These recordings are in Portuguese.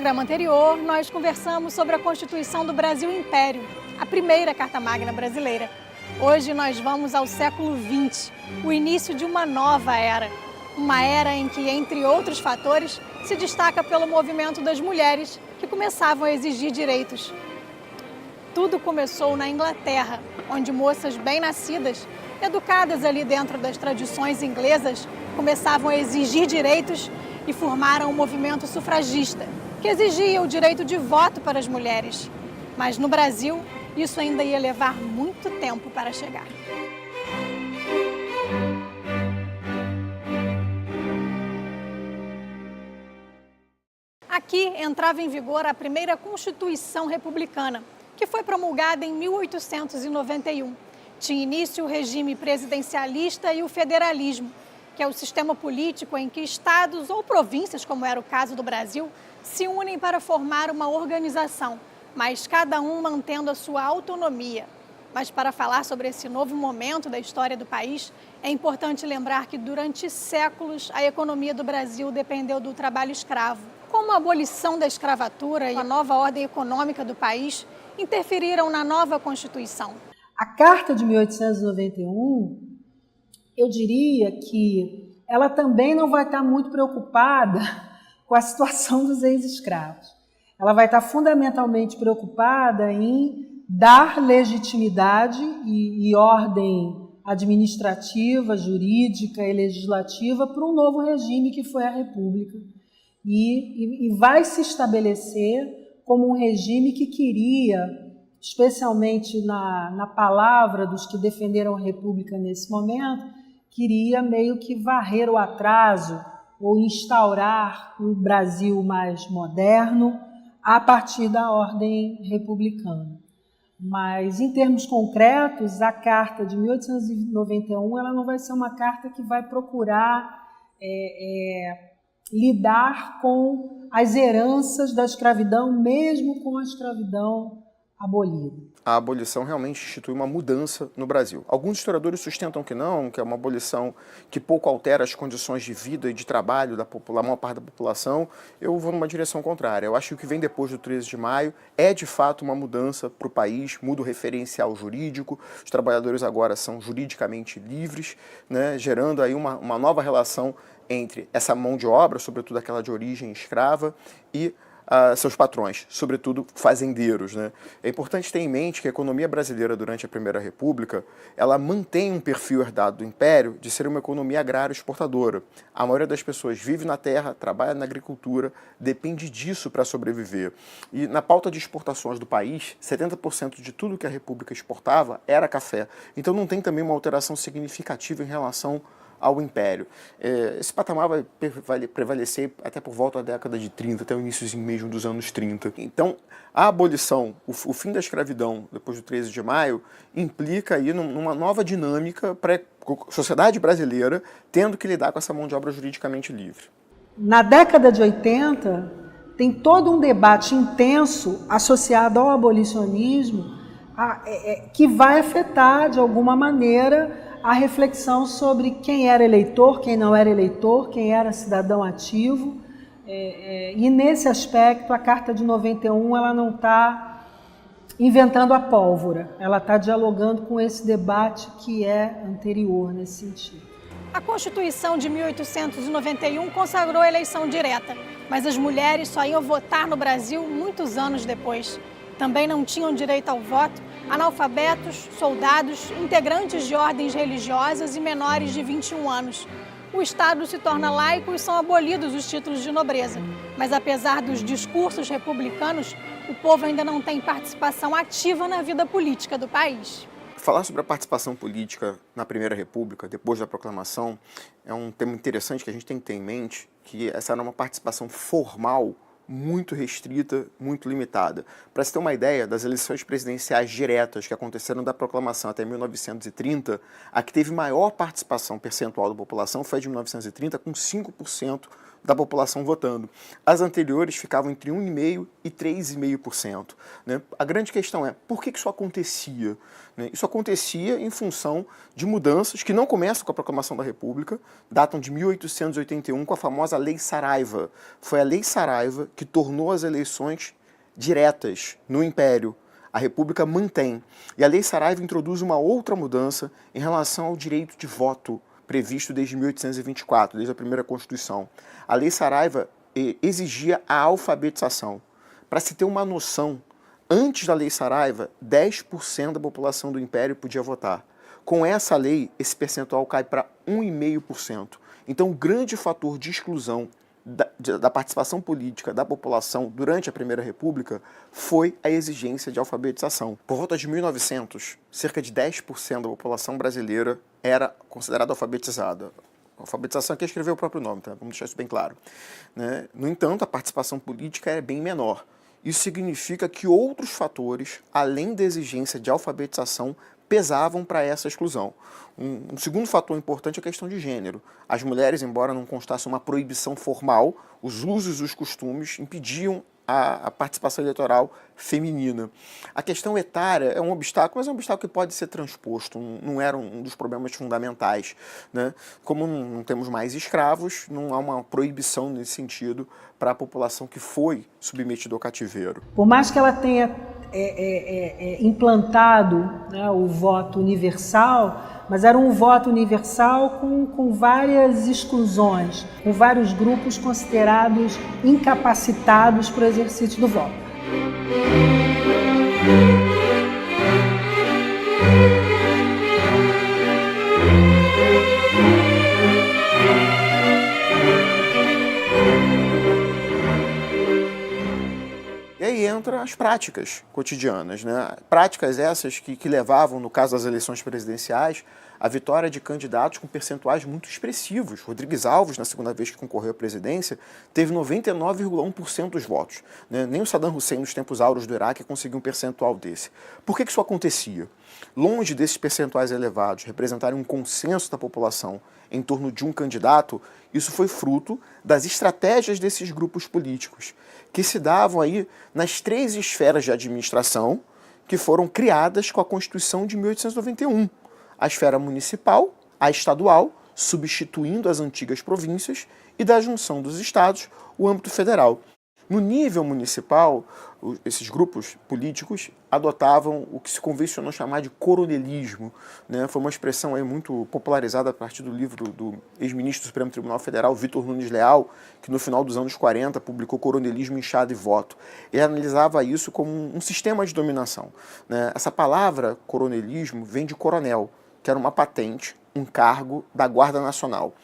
programa anterior, nós conversamos sobre a Constituição do Brasil Império, a primeira Carta Magna brasileira. Hoje nós vamos ao século XX, o início de uma nova era. Uma era em que, entre outros fatores, se destaca pelo movimento das mulheres que começavam a exigir direitos. Tudo começou na Inglaterra, onde moças bem-nascidas, educadas ali dentro das tradições inglesas, começavam a exigir direitos e formaram um movimento sufragista, que exigia o direito de voto para as mulheres. Mas no Brasil, isso ainda ia levar muito tempo para chegar. Aqui entrava em vigor a primeira Constituição Republicana, que foi promulgada em 1891. Tinha início o regime presidencialista e o federalismo, que é o sistema político em que estados ou províncias, como era o caso do Brasil, se unem para formar uma organização, mas cada um mantendo a sua autonomia. Mas para falar sobre esse novo momento da história do país, é importante lembrar que durante séculos a economia do Brasil dependeu do trabalho escravo. Como a abolição da escravatura e a nova ordem econômica do país interferiram na nova Constituição. A Carta de 1891, eu diria que ela também não vai estar muito preocupada com a situação dos ex-escravos. Ela vai estar fundamentalmente preocupada em dar legitimidade e ordem administrativa, jurídica e legislativa para um novo regime que foi a República. E vai se estabelecer como um regime que queria, especialmente na palavra dos que defenderam a República nesse momento, queria meio que varrer o atraso ou instaurar um Brasil mais moderno a partir da ordem republicana. Mas, em termos concretos, a Carta de 1891 ela não vai ser uma carta que vai procurar lidar com as heranças da escravidão, mesmo com a escravidão abolida. A abolição realmente institui uma mudança no Brasil. Alguns historiadores sustentam que não, que é uma abolição que pouco altera as condições de vida e de trabalho da maior parte da população. Eu vou numa direção contrária. Eu acho que o que vem depois do 13 de maio é, de fato, uma mudança para o país, muda o referencial jurídico, os trabalhadores agora são juridicamente livres, né, gerando aí uma nova relação entre essa mão de obra, sobretudo aquela de origem escrava, e seus patrões, sobretudo fazendeiros, né? É importante ter em mente que a economia brasileira durante a Primeira República, ela mantém um perfil herdado do Império de ser uma economia agrária exportadora. A maioria das pessoas vive na terra, trabalha na agricultura, depende disso para sobreviver. E na pauta de exportações do país, 70% de tudo que a República exportava era café. Então não tem também uma alteração significativa em relação ao Império. Esse patamar vai prevalecer até por volta da década de 30, até o início mesmo dos anos 30. Então, a abolição, o fim da escravidão depois do 13 de maio, implica aí numa nova dinâmica para a sociedade brasileira tendo que lidar com essa mão de obra juridicamente livre. Na década de 80, tem todo um debate intenso associado ao abolicionismo que vai afetar, de alguma maneira, a reflexão sobre quem era eleitor, quem não era eleitor, quem era cidadão ativo. E nesse aspecto, a Carta de 91 ela não está inventando a pólvora, ela está dialogando com esse debate que é anterior nesse sentido. A Constituição de 1891 consagrou a eleição direta, mas as mulheres só iam votar no Brasil muitos anos depois. Também não tinham direito ao voto analfabetos, soldados, integrantes de ordens religiosas e menores de 21 anos. O Estado se torna laico e são abolidos os títulos de nobreza. Mas apesar dos discursos republicanos, o povo ainda não tem participação ativa na vida política do país. Falar sobre a participação política na Primeira República, depois da proclamação, é um tema interessante que a gente tem que ter em mente, que essa era uma participação formal muito restrita, muito limitada. Para se ter uma ideia, das eleições presidenciais diretas que aconteceram da proclamação até 1930, a que teve maior participação percentual da população foi a de 1930, com 5% da população votando. As anteriores ficavam entre 1,5% e 3,5%. Né? A grande questão é, por que isso acontecia? Né? Isso acontecia em função de mudanças que não começam com a proclamação da República, datam de 1881 com a famosa Lei Saraiva. Foi a Lei Saraiva que tornou as eleições diretas no Império. A República mantém. E a Lei Saraiva introduz uma outra mudança em relação ao direito de voto previsto desde 1824, desde a primeira Constituição. A Lei Saraiva exigia a alfabetização. Para se ter uma noção, antes da Lei Saraiva, 10% da população do Império podia votar. Com essa lei, esse percentual cai para 1,5%. Então, o grande fator de exclusão da participação política da população durante a Primeira República foi a exigência de alfabetização. Por volta de 1900, cerca de 10% da população brasileira era considerada alfabetizada. A alfabetização aqui é escrever o próprio nome, tá? Vamos deixar isso bem claro. Né? No entanto, a participação política é bem menor. Isso significa que outros fatores, além da exigência de alfabetização, pesavam para essa exclusão. Um segundo fator importante é a questão de gênero. As mulheres, embora não constasse uma proibição formal, os usos e os costumes impediam a participação eleitoral feminina. A questão etária é um obstáculo, mas é um obstáculo que pode ser transposto, não era um dos problemas fundamentais. Né? Como não temos mais escravos, não há uma proibição nesse sentido para a população que foi submetida ao cativeiro. Por mais que ela tenha implantado, né, o voto universal, mas era um voto universal com várias exclusões, com vários grupos considerados incapacitados para o exercício do voto. E aí entra as práticas cotidianas, né? Práticas essas que levavam, no caso das eleições presidenciais, a vitória de candidatos com percentuais muito expressivos. Rodrigues Alves, na segunda vez que concorreu à presidência, teve 99,1% dos votos. Né? Nem o Saddam Hussein, nos tempos áureos do Iraque, conseguiu um percentual desse. Por que isso acontecia? Longe desses percentuais elevados representarem um consenso da população em torno de um candidato, isso foi fruto das estratégias desses grupos políticos, que se davam aí nas 3 esferas de administração que foram criadas com a Constituição de 1891. A esfera municipal, a estadual, substituindo as antigas províncias, e da junção dos estados, o âmbito federal. No nível municipal, esses grupos políticos adotavam o que se convencionou chamar de coronelismo. Né? Foi uma expressão aí muito popularizada a partir do livro do ex-ministro do Supremo Tribunal Federal, Vitor Nunes Leal, que no final dos anos 40 publicou Coronelismo, Enxada e Voto. Ele analisava isso como um sistema de dominação. Né? Essa palavra coronelismo vem de coronel, que era uma patente, um cargo da Guarda Nacional.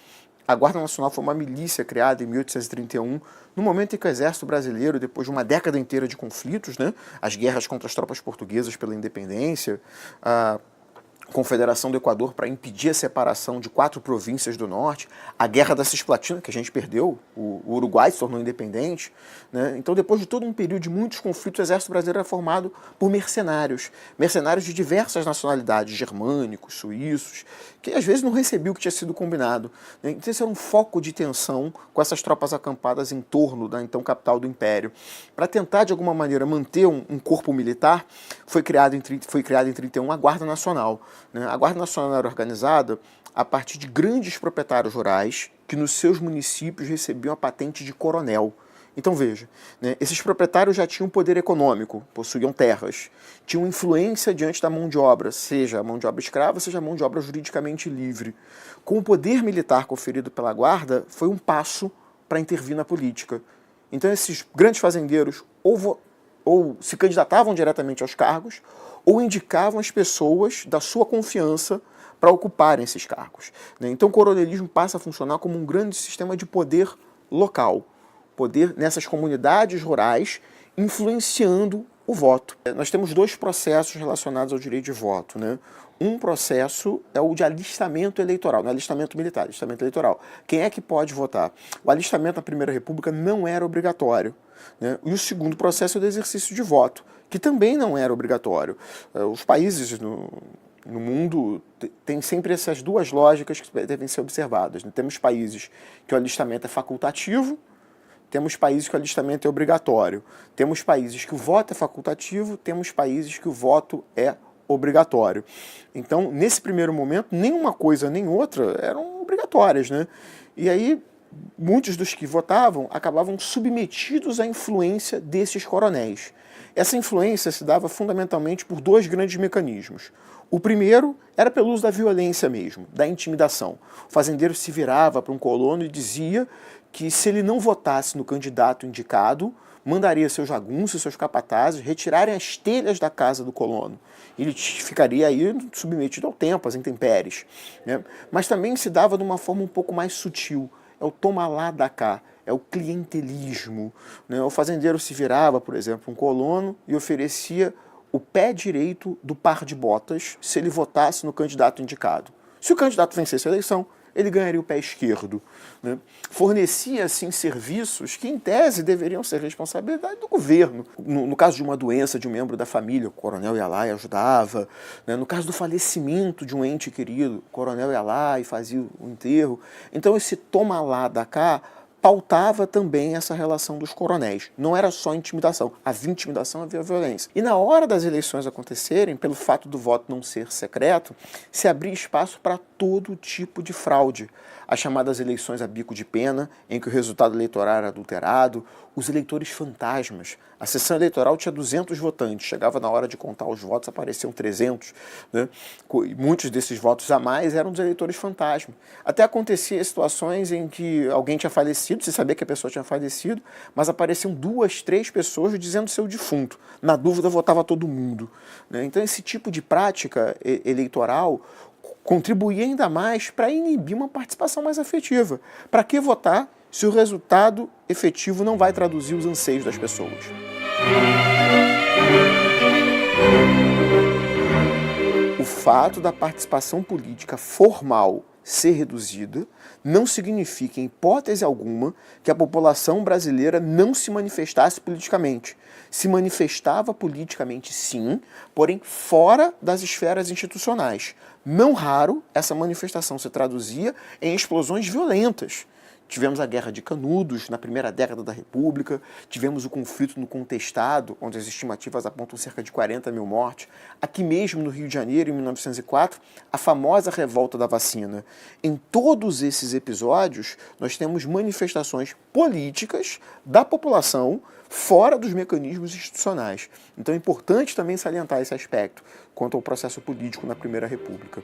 A Guarda Nacional foi uma milícia criada em 1831, no momento em que o Exército Brasileiro, depois de uma década inteira de conflitos, né, as guerras contra as tropas portuguesas pela independência, a Confederação do Equador para impedir a separação de 4 províncias do norte, a Guerra da Cisplatina, que a gente perdeu, o Uruguai se tornou independente. Né? Então, depois de todo um período de muitos conflitos, o Exército Brasileiro era formado por mercenários de diversas nacionalidades, germânicos, suíços, que às vezes não recebiam o que tinha sido combinado. Né? Então, esse era um foco de tensão com essas tropas acampadas em torno da então capital do Império. Para tentar, de alguma maneira, manter um corpo militar, foi criada em 1931 a Guarda Nacional. A Guarda Nacional era organizada a partir de grandes proprietários rurais que nos seus municípios recebiam a patente de coronel. Então veja, né, esses proprietários já tinham poder econômico, possuíam terras, tinham influência diante da mão de obra, seja a mão de obra escrava, seja a mão de obra juridicamente livre. Com o poder militar conferido pela Guarda, foi um passo para intervir na política. Então esses grandes fazendeiros ou se candidatavam diretamente aos cargos, ou indicavam as pessoas da sua confiança para ocuparem esses cargos. Então o coronelismo passa a funcionar como um grande sistema de poder local, poder nessas comunidades rurais, influenciando o voto. Nós temos 2 processos relacionados ao direito de voto. Né? Um processo é o de alistamento eleitoral, não é alistamento militar, alistamento eleitoral. Quem é que pode votar? O alistamento na Primeira República não era obrigatório. Né? E o segundo processo é o do exercício de voto, que também não era obrigatório. Os países No mundo tem sempre essas duas lógicas que devem ser observadas, né? Temos países que o alistamento é facultativo, temos países que o alistamento é obrigatório. Temos países que o voto é facultativo, temos países que o voto é obrigatório. Então, nesse primeiro momento, nenhuma coisa nem outra eram obrigatórias, né? E aí, muitos dos que votavam acabavam submetidos à influência desses coronéis. Essa influência se dava fundamentalmente por dois grandes mecanismos. O primeiro era pelo uso da violência mesmo, da intimidação. O fazendeiro se virava para um colono e dizia que se ele não votasse no candidato indicado, mandaria seus jagunços, seus capatazes retirarem as telhas da casa do colono. Ele ficaria aí submetido ao tempo, às intempéries, né? Mas também se dava de uma forma um pouco mais sutil. É o toma lá da cá, é o clientelismo, né? O fazendeiro se virava, por exemplo, um colono e oferecia o pé direito do par de botas se ele votasse no candidato indicado. Se o candidato vencesse a eleição, ele ganharia o pé esquerdo, né? Fornecia, assim, serviços que, em tese, deveriam ser responsabilidade do governo. No caso de uma doença de um membro da família, o coronel ia lá e ajudava, né? No caso do falecimento de um ente querido, o coronel ia lá e fazia o enterro. Então, esse toma lá da cá pautava também essa relação dos coronéis. Não era só intimidação. Havia intimidação, havia violência. E na hora das eleições acontecerem, pelo fato do voto não ser secreto, se abria espaço para todo tipo de fraude. As chamadas eleições a bico de pena, em que o resultado eleitoral era adulterado, os eleitores fantasmas. A sessão eleitoral tinha 200 votantes, chegava na hora de contar os votos, apareciam 300, né? Muitos desses votos a mais eram dos eleitores fantasma. Até acontecia situações em que alguém tinha falecido, se sabia que a pessoa tinha falecido, mas apareciam 2, 3 pessoas dizendo seu defunto. Na dúvida, votava todo mundo, né? Então, esse tipo de prática eleitoral contribuía ainda mais para inibir uma participação mais afetiva. Para que votar se o resultado efetivo não vai traduzir os anseios das pessoas? O fato da participação política formal ser reduzida não significa, em hipótese alguma, que a população brasileira não se manifestasse politicamente. Se manifestava politicamente, sim, porém fora das esferas institucionais. Não raro, essa manifestação se traduzia em explosões violentas. Tivemos a Guerra de Canudos, na primeira década da República, tivemos o conflito no Contestado, onde as estimativas apontam cerca de 40 mil mortes. Aqui mesmo, no Rio de Janeiro, em 1904, a famosa revolta da vacina. Em todos esses episódios, nós temos manifestações políticas da população fora dos mecanismos institucionais. Então é importante também salientar esse aspecto quanto ao processo político na Primeira República.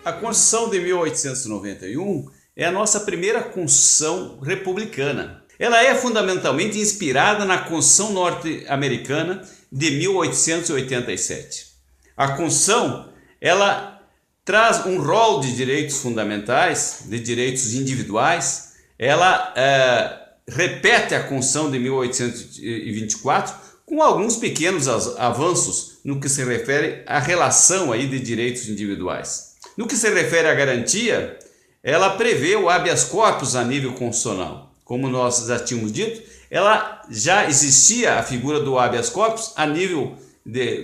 A Constituição de 1891 é a nossa primeira Constituição republicana. Ela é fundamentalmente inspirada na Constituição norte-americana de 1887. A Constituição, ela traz um rol de direitos fundamentais, de direitos individuais. Ela repete a Constituição de 1824 com alguns pequenos avanços no que se refere à relação aí de direitos individuais. No que se refere à garantia, ela prevê o habeas corpus a nível constitucional. Como nós já tínhamos dito, ela já existia a figura do habeas corpus a nível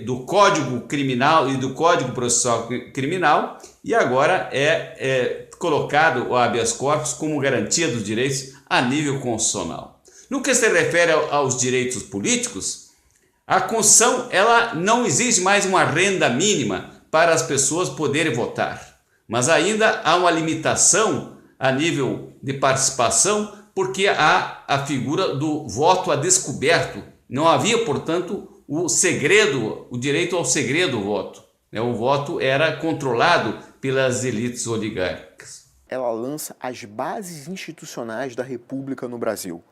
do Código Criminal e do Código Processual Criminal, e agora é colocado o habeas corpus como garantia dos direitos a nível constitucional. No que se refere aos direitos políticos, a Constituição ela não exige mais uma renda mínima para as pessoas poderem votar, mas ainda há uma limitação a nível de participação, porque há a figura do voto a descoberto. Não havia, portanto, o segredo, o direito ao segredo do voto. O voto era controlado pelas elites oligárquicas. Ela lança as bases institucionais da República no Brasil.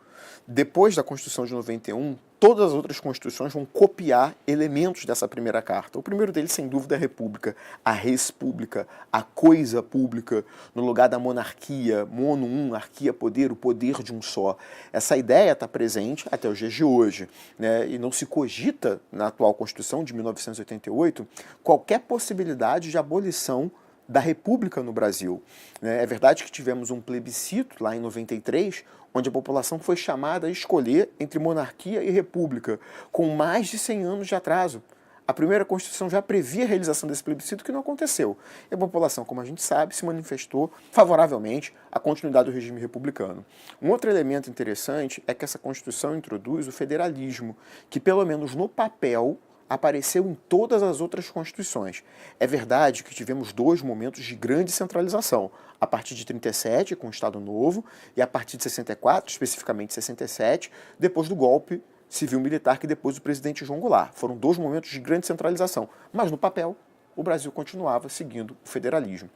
Depois da Constituição de 91, todas as outras constituições vão copiar elementos dessa primeira carta. O primeiro deles, sem dúvida, é a República, a res pública, a coisa pública, no lugar da monarquia, mono, arquia, poder, o poder de um só. Essa ideia está presente até os dias de hoje, né? E não se cogita, na atual Constituição de 1988, qualquer possibilidade de abolição da República no Brasil. É verdade que tivemos um plebiscito lá em 93, onde a população foi chamada a escolher entre monarquia e república, com mais de 100 anos de atraso. A primeira Constituição já previa a realização desse plebiscito, que não aconteceu. E a população, como a gente sabe, se manifestou favoravelmente à continuidade do regime republicano. Um outro elemento interessante é que essa Constituição introduz o federalismo, que pelo menos no papel apareceu em todas as outras constituições. É verdade que tivemos dois momentos de grande centralização, a partir de 37, com o Estado Novo, e a partir de 64, especificamente 67, depois do golpe civil-militar que depois do presidente João Goulart. Foram dois momentos de grande centralização, mas no papel o Brasil continuava seguindo o federalismo.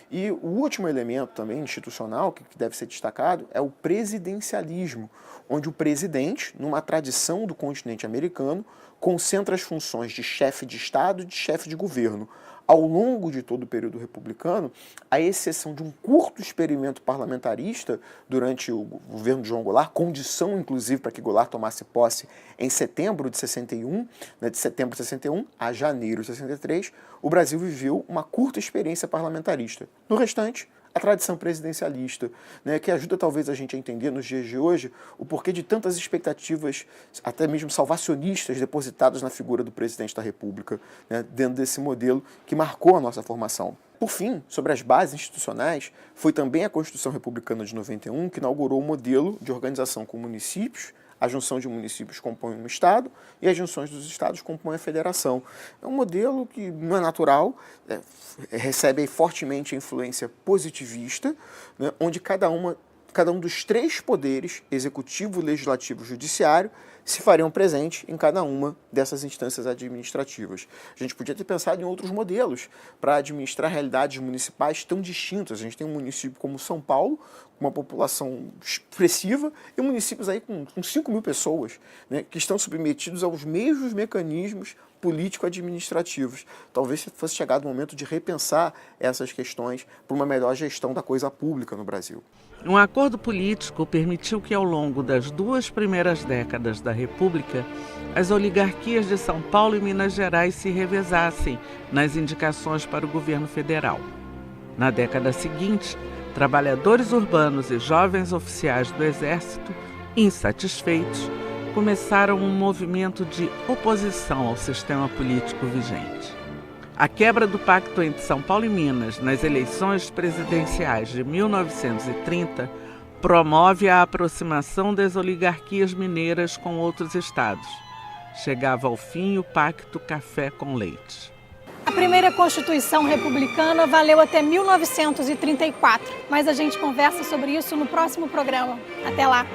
E o último elemento também institucional que deve ser destacado é o presidencialismo, onde o presidente, numa tradição do continente americano, concentra as funções de chefe de Estado e de chefe de governo. Ao longo de todo o período republicano, à exceção de um curto experimento parlamentarista durante o governo de João Goulart, condição inclusive para que Goulart tomasse posse em setembro de 61, de setembro de 61 a janeiro de 63, o Brasil viveu uma curta experiência parlamentarista. No restante, a tradição presidencialista, que ajuda talvez a gente a entender nos dias de hoje o porquê de tantas expectativas, até mesmo salvacionistas, depositadas na figura do presidente da República, dentro desse modelo que marcou a nossa formação. Por fim, sobre as bases institucionais, foi também a Constituição Republicana de 91 que inaugurou o modelo de organização com municípios. A junção de municípios compõe um Estado e as junções dos Estados compõem a federação. É um modelo que não é natural, recebe fortemente a influência positivista, onde cada um dos três poderes, executivo, legislativo e judiciário, se fariam presente em cada uma dessas instâncias administrativas. A gente podia ter pensado em outros modelos para administrar realidades municipais tão distintas. A gente tem um município como São Paulo, com uma população expressiva, e municípios aí com 5 mil pessoas, que estão submetidos aos mesmos mecanismos político-administrativos. Talvez fosse chegado o momento de repensar essas questões para uma melhor gestão da coisa pública no Brasil. Um acordo político permitiu que, ao longo das 2 primeiras décadas da República, as oligarquias de São Paulo e Minas Gerais se revezassem nas indicações para o governo federal. Na década seguinte, trabalhadores urbanos e jovens oficiais do Exército, insatisfeitos, começaram um movimento de oposição ao sistema político vigente. A quebra do pacto entre São Paulo e Minas nas eleições presidenciais de 1930 promove a aproximação das oligarquias mineiras com outros estados. Chegava ao fim o Pacto Café com Leite. A primeira Constituição republicana valeu até 1934, mas a gente conversa sobre isso no próximo programa. Até lá!